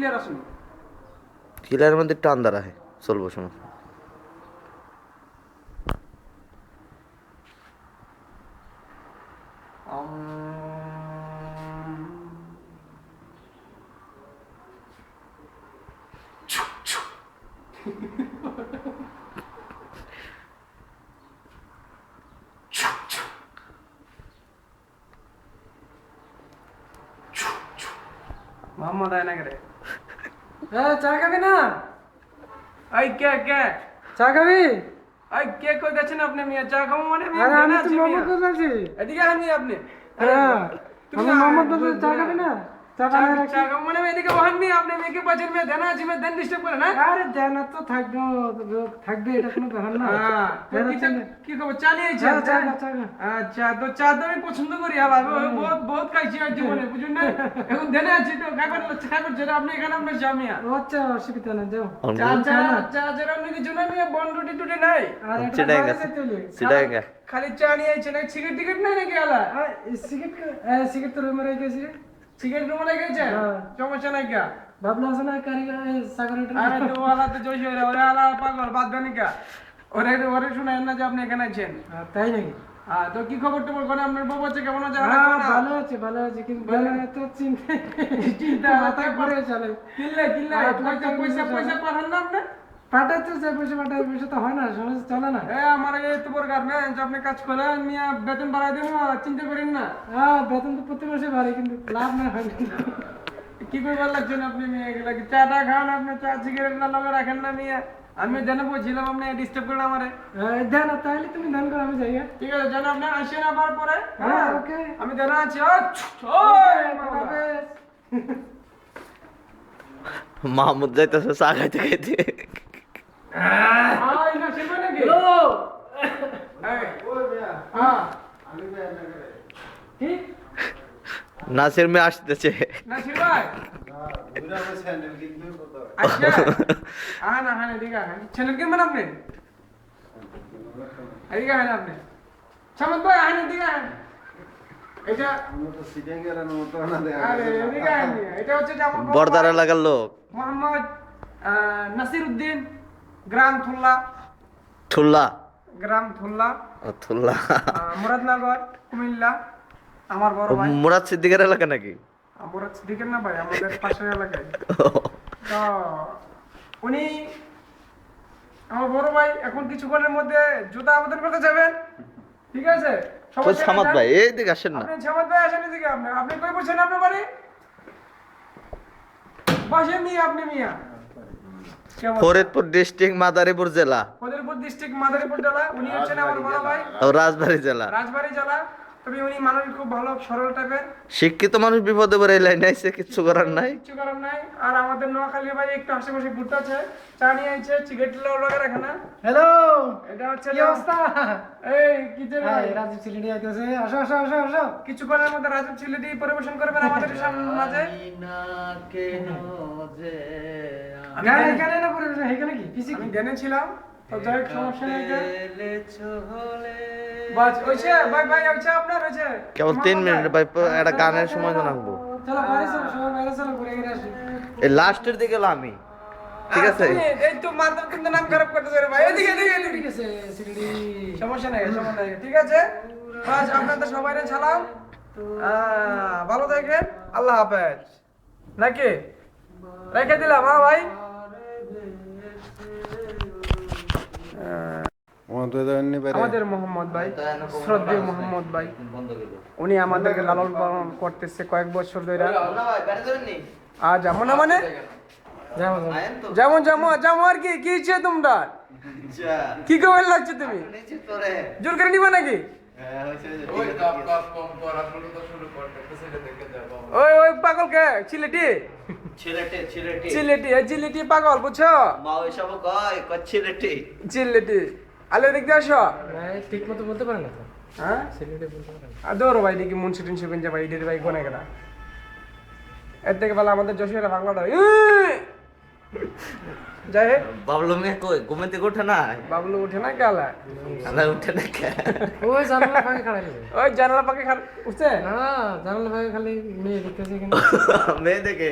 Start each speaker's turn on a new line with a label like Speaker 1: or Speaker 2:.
Speaker 1: Clear আসুন।
Speaker 2: ক্লিয়ারের মধ্যে একটু আন্দার আছে, চলবো সমস্যা।
Speaker 1: মোহাম্মদ আয়না করে চা খাবি না? এই কে চা খাবি? এই কে কই যাচ্ছেন আপনি? মিয়া চা খাবো মানে আমি তো মোহাম্মদ বলছি। এদিকে আনি আপনি। হ্যাঁ তুমি মোহাম্মদ বলছি, চা খাবি না? চা খাবো মানে এদিকে বহান নি আপনি। মেয়েকে পাচ্ছেন মেয়ে দেনা আছে, মেয়ে দেন ডিস্টার্ব করে না। আরে দেনা তো থাকবে, এটা কোনো ব্যাপার না। কি খবর? চা নিয়েছি? আচ্ছা, তো চা তো আমি পছন্দ করি। আবার বহুত খাইছি আর জীবনে, বুঝুন না। এখন দেনা আছে তো খাবার যেটা আপনি এখানে আপনার জামিয়া। আচ্ছা, অসুবিধা না, যাও। চা যেটা আপনি কিছু না, বন রুটি টুটি নাই? খালি চা নিয়েছে না? সিগারেট টিকিট নাই নাকি? আলা সিগারেট তো রুমে রেখেছি। সিগারেট রুমে রেখেছে? সমস্যা নাই কা? ভাবনা আছে না কারিগর সিগারেট? আরে তো আলা তো জয় জয় ওরে আলা পাগল বাদ দেন কা? ওরে শুনেন না যে আপনি এখানে আছেন? তাই নাকি? তো কি খবর টবর কোন? আপনার বউ আছে কেমন আছে? ভালো আছে কিন্তু তো চিন্তা মাথায় পড়ে চলে। কিনলে পয়সা পাঠান না আপনি? পাঠাচ্ছে যে পয়সা তো হয় না, সমস্যা চলে না। আমার এই তো বড় কারণে আপনি কাজ করেন, মিয়া বেতন বাড়াই দেবো, চিন্তা করেন না। বেতন তো প্রতি মাসে বাড়ে, কিন্তু লাভ না হয়। কি করবার লাগছেন আপনি? মিয়া এগুলা কি চাটা খান আপনি? চা সিগারেট না লগে রাখেন না মিয়া? আমি জানা বলছিলাম আপনি ডিস্টার্ব করলেন আমারে। দেন তাহলে তুমি ধান করো, আমি যাই। ঠিক আছে, জানা আপনি আসেন আবার পরে। হ্যাঁ ওকে, আমি জানা আছি।
Speaker 2: মাহমুদ যাইতেছে চা খাইতে খাইতে। নাসির মেয়ে আসতেছে।
Speaker 1: নাসির ভাই আচ্ছা, চ্যানেল কিনবেন আপনি? এদিকে আহেন আপনি। সামন্ত ভাই আহেন, এদিকে আহেন। এটা আরে এদিকে আহেন। এটা হচ্ছে যে আমার
Speaker 2: বর্দার এলাকার লোক
Speaker 1: মোহাম্মদ নাসির উদ্দিন, গ্রাম থুল্লা।
Speaker 2: থুল্লা?
Speaker 1: গ্রাম থুল্লা,
Speaker 2: থুল্লা
Speaker 1: মুরাদনগর, কুমিল্লা। আমার বড় ভাই।
Speaker 2: মুরাদ সিদ্দিকের এলাকা নাকি?
Speaker 1: মুরাদ সিদ্দিকের না ভাই, আমাদের পাশের এলাকায়। তো উনি আমার বড় ভাই। এখন কিছুক্ষণের মধ্যে জুতা আবেদন করতে যাবেন, ঠিক আছে?
Speaker 2: সামাদ ভাই এইদিকে আসেন না।
Speaker 1: আপনি সামাদ ভাই আসেন এদিকে। আপনি কই বলছেন আপনার বাড়ি? বাসে মিয়া আপনি? মিয়া
Speaker 2: ফরিদপুর ডিস্ট্রিক্ট মাদারীপুর জেলা।
Speaker 1: ফরিদপুর ডিস্ট্রিক্ট মাদারীপুর জেলা। উনি হচ্ছেন আমার বড় ভাই।
Speaker 2: রাজবাড়ী জেলা।
Speaker 1: রাজবাড়ী জেলা। তবে উনি মানুষ খুব ভালো, সরল টাইপের।
Speaker 2: শিক্ষিত মানুষ বিপদে পড়ে লাইনে আইছে, কিচ্ছু করার নাই।
Speaker 1: আর আমাদের নোয়াখালী ভাই একটু আশেপাশে ঘুরতে আছে, চা নিয়ে আইছে, সিগারেট লগে রাখে না। হ্যালো, এটা হচ্ছে কি অবস্থা? এই কি যে ভাই রাজীব সিলেটি আইতেছে। আসো আসো আসো আসো। কিছুক্ষণের মধ্যে রাজীব সিলেটি পরিবেশন করবেন আমাদের মাঝে। গানে না পরিবেশন এখানে কি পিসি? আমি গানে ছিলাম তো, যাই সমস্যা নেই। বাস হইছে ভাই, ভাই হইছে আপনার হইছে।
Speaker 2: কেবল 3 মিনিট ভাই, একটা গানের সময় জানাবো।
Speaker 1: চলো বাইরে চলো, সবাই বাইরে চলো, ঘুরে ঘুরে আসি।
Speaker 2: এই লাস্টের দিকে এলাম আমি, ঠিক আছে?
Speaker 1: এই তো মারতে কিন্তু নাম খারাপ করতেছে রে ভাই। এদিকে এদিকে ঠিক আছে সিলেটি, সমস্যা নাই সমস্যা নাই, ঠিক আছে? বাস আপনাদের সবাইরে সালাম, ভালো থাকেন, আল্লাহ হাফেজ। নাকি রেখে দিলাম? হ্যাঁ ভাই। আমাদের মোহাম্মদ ভাই, শ্রদ্ধেয় মোহাম্মদ ভাই, উনি আমাদেরকে লালন পালন করতেছে কয়েক বছর ধরে। আর যেমন মানে যেমন যেমন যেমন আর কি কি ইচ্ছে তোমরা? কি খবর লাগছে? তুমি জোর করে নিবা নাকি? ওই ওই পাগল কে? সিলেটি সিলেটি পাগল, বুঝছো? সিলেটি আলে দেখতে আসো। ঠিক মতো বলতে পারে না তো। হ্যাঁ সিলেটি বলতে পারে না। দৌড়ো ভাই, দেখি মুন্সি টুন্সি বেঞ্জা ভাই, ইডের ভাই কোনে গেলা। এর থেকে ভালো আমাদের যশোরে বাংলাটা। যাই হোক,
Speaker 2: বাবলু মেয়ে কই? ঘুমাতে ওঠে না?
Speaker 1: বাবলু উঠে না কালা?
Speaker 2: না উঠে না কে?
Speaker 1: ওই জানালা পাকে খাড়া আছে। ওই জানালা পাকে খাড়া উঠছে না? জানালা পাকে খালি মেয়ে দেখতেছে। কিন্তু
Speaker 2: মেয়ে দেখে